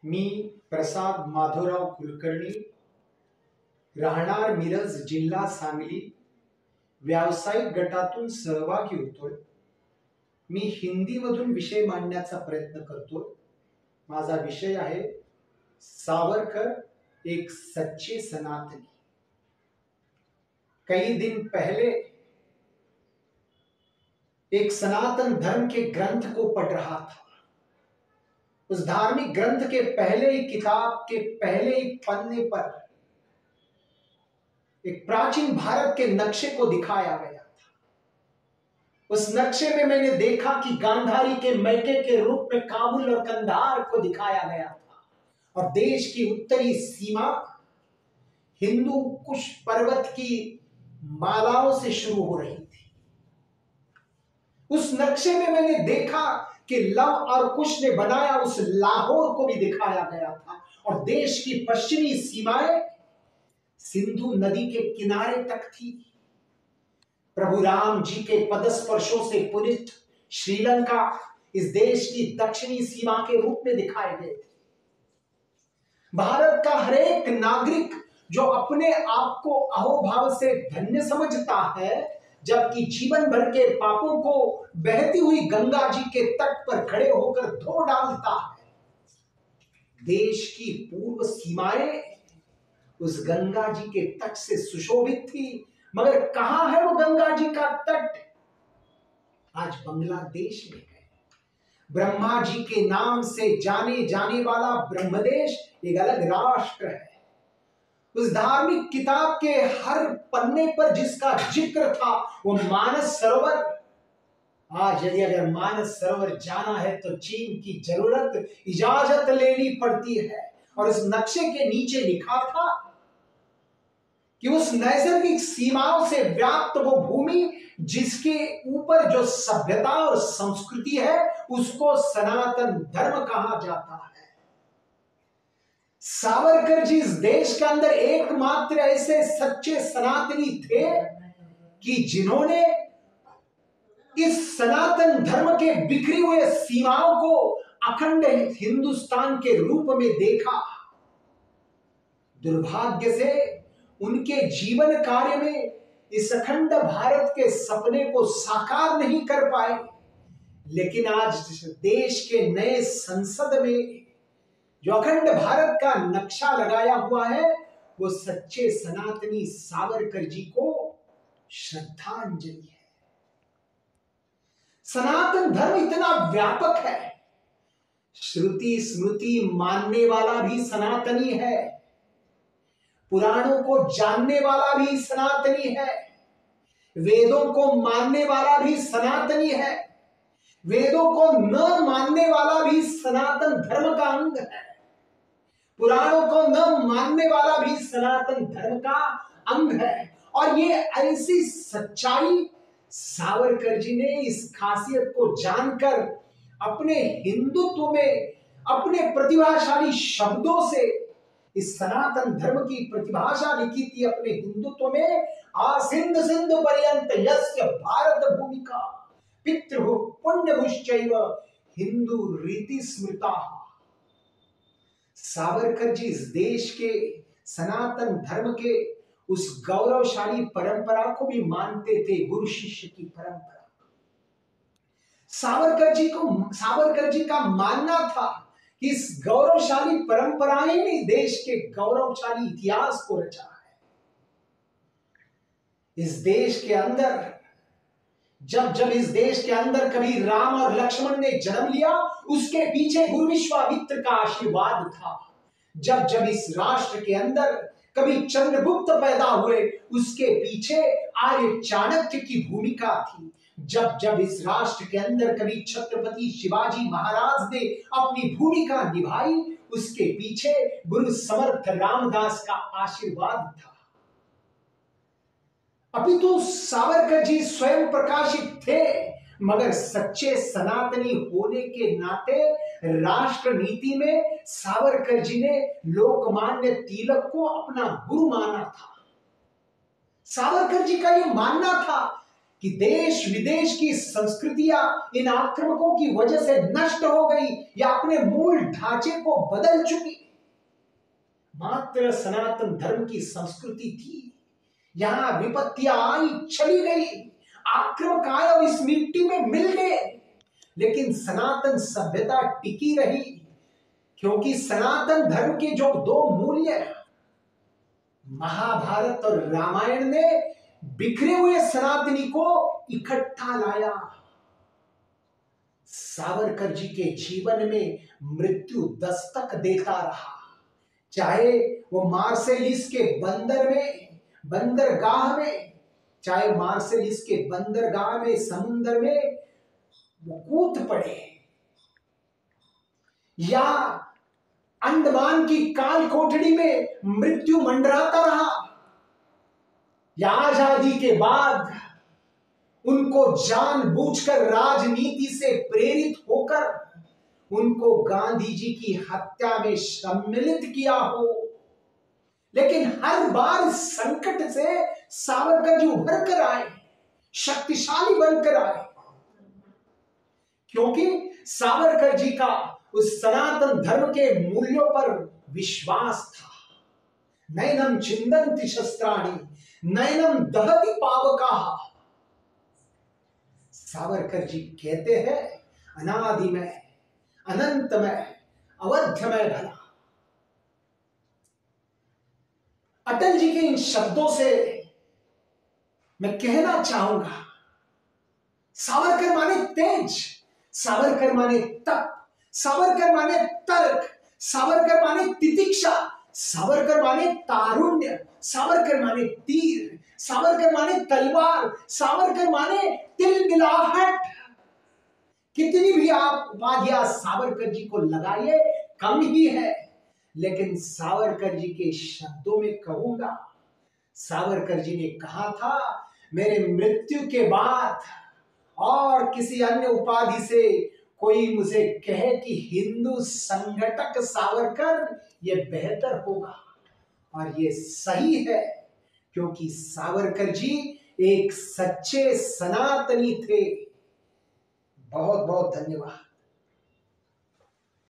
मी प्रसाद माधवराव कुलकर्णी, राहणार मिरज, जिल्हा सांगली, व्यावसायिक गटातून सहभागी होतोय. मी हिंदीमधून विषय मांडण्याचा प्रयत्न करतोय. माझा विषय आहे सावरकर एक सच्चे सनातनी. कई दिन पहले एक सनातन धर्म के ग्रंथ को पढ़ रहा था. उस धार्मिक ग्रंथ के पहले ही किताब के पहले ही पन्ने पर एक प्राचीन भारत के नक्शे को दिखाया गया था. उस नक्शे में मैंने देखा कि गांधारी के मैके के रूप में काबुल और कंधार को दिखाया गया था और देश की उत्तरी सीमा हिंदू कुश पर्वत की मालाओं से शुरू हो रही थी. उस नक्शे में मैंने देखा कि लव और कुश ने बनाया उस लाहौर को भी दिखाया गया था और देश की पश्चिमी सीमाएं सिंधु नदी के किनारे तक थी. प्रभु राम जी के पदस्पर्शों से पुनित श्रीलंका इस देश की दक्षिणी सीमा के रूप में दिखाए गए थे. भारत का हर एक नागरिक जो अपने आप को अहोभाव से धन्य समझता है, जबकि जीवन भर के पापों को बहती हुई गंगा जी के तट पर खड़े होकर धो डालता है. देश की पूर्व सीमाएं उस गंगा जी के तट से सुशोभित थी, मगर कहां है वो गंगा जी का तट? आज बांग्लादेश में है. ब्रह्मा जी के नाम से जाने जाने वाला ब्रह्मदेश एक अलग राष्ट्र है. उस धार्मिक किताब के हर पन्ने पर जिसका जिक्र था वो मानस सरोवर. आज यदि अगर मानस सरोवर जाना है तो चीन की जरूरत इजाजत लेनी पड़ती है. और उस नक्शे के नीचे लिखा था कि उस नैसर्गिक सीमाओं से व्याप्त वो भूमि जिसके ऊपर जो सभ्यता और संस्कृति है उसको सनातन धर्म कहा जाता है. सावरकर जी इस देश के अंदर एकमात्र ऐसे सच्चे सनातनी थे कि जिन्होंने इस सनातन धर्म के बिखरी हुए सीमाओं को अखंड हिंदुस्तान के रूप में देखा. दुर्भाग्य से उनके जीवन कार्य में इस अखंड भारत के सपने को साकार नहीं कर पाए. लेकिन आज देश के नए संसद में जो अखंड भारत का नक्शा लगाया हुआ है वो सच्चे सनातनी सावरकर जी को श्रद्धांजलि है. सनातन धर्म इतना व्यापक है, श्रुति स्मृति मानने वाला भी सनातनी है, पुराणों को जानने वाला भी सनातनी है, वेदों को मानने वाला भी सनातनी है, वेदों को न मानने वाला भी सनातन धर्म का अंग है, पुराणों को न मानने वाला भी सनातन धर्म का अंग है. और ये ऐसी सच्चाई सावरकर जी ने इस खासियत को जानकर अपने हिंदुत्व में अपने प्रतिभाशाली शब्दों से इस सनातन धर्म की प्रतिभाषा लिखी थी. अपने हिंदुत्व में आसिंद सिंधु पर्यंत यस्य भारत भूमिका पितृ पुण्यभुश्चैव हिंदू रीति स्मृता. सावरकर जी इस देश के सनातन धर्म के उस गौरवशाली परंपरा को भी मानते थे, गुरु शिष्य की परंपरा. सावरकर जी का मानना था कि इस गौरवशाली परंपराएं ने देश के गौरवशाली इतिहास को रचा है. इस देश के अंदर जब इस देश के अंदर कभी राम और लक्ष्मण ने जन्म लिया, उसके पीछे गुरु विश्वामित्र का आशीर्वाद था. जब इस राष्ट्र के अंदर कभी चंद्रगुप्त पैदा हुए, उसके पीछे आर्य चाणक्य की भूमिका थी. जब इस राष्ट्र के अंदर कभी छत्रपति शिवाजी महाराज ने अपनी भूमिका निभाई, उसके पीछे गुरु समर्थ रामदास का आशीर्वाद था. अपितु सावरकर जी स्वयं प्रकाशित थे, मगर सच्चे सनातनी होने के नाते राष्ट्र नीति में सावरकर जी ने लोकमान्य तिलक को अपना गुरु माना था. सावरकर जी का यह मानना था कि देश विदेश की संस्कृतियां इन आक्रमकों की वजह से नष्ट हो गई या अपने मूल ढांचे को बदल चुकी। मात्र सनातन धर्म की संस्कृति थी। यहां विपत्तियां आई, चली गई, आक्रमक आए और इस मिट्टी में मिल गए, लेकिन सनातन सभ्यता टिकी रही, क्योंकि सनातन धर्म के जो दो मूल्य महाभारत और रामायण ने बिखरे हुए सनातनी को इकट्ठा लाया। सावरकर जी के जीवन में मृत्यु दस्तक देता रहा, चाहे वो मार्सेलिस के बंदरगाह में, चाहे मार्सेलिस के बंदरगाह में समुद्र में वो कूद पड़े, या अंडमान की काल कोठड़ी में मृत्यु मंडराता रहा, या आजादी के बाद उनको जानबूझकर राजनीति से प्रेरित होकर उनको गांधी जी की हत्या में सम्मिलित किया हो, लेकिन हर बार संकट से सावरकर जी उभर कर आए, शक्तिशाली बनकर आए, क्योंकि सावरकर जी का उस सनातन धर्म के मूल्यों पर विश्वास था। नैनम छिन्दन्ति शस्त्राणि नैनम दहति पावकाः। सावरकर जी कहते हैं, अनादि में, अनंत में, अवध्य में भला। अटल जी के इन शब्दों से मैं कहना चाहूंगा, सावरकर माने तेज, सावरकर माने तप, सावरकर माने तर्क, सावरकर माने तितिक्षा, सावरकर माने तारुण्य, सावरकर माने तीर, सावरकर माने तलवार, सावरकर माने तिलमिलाहट। कितनी भी आप उपाधियां सावरकर जी को लगाइए कम ही है, लेकिन सावरकर जी के शब्दों में कहूंगा, सावरकर जी ने कहा था, मेरे मृत्यु के बाद और किसी अन्य उपाधि से कोई मुझे कहे कि हिंदू संगठक सावरकर, ये बेहतर होगा। और ये सही है, क्योंकि सावरकर जी एक सच्चे सनातनी थे। बहुत बहुत धन्यवाद।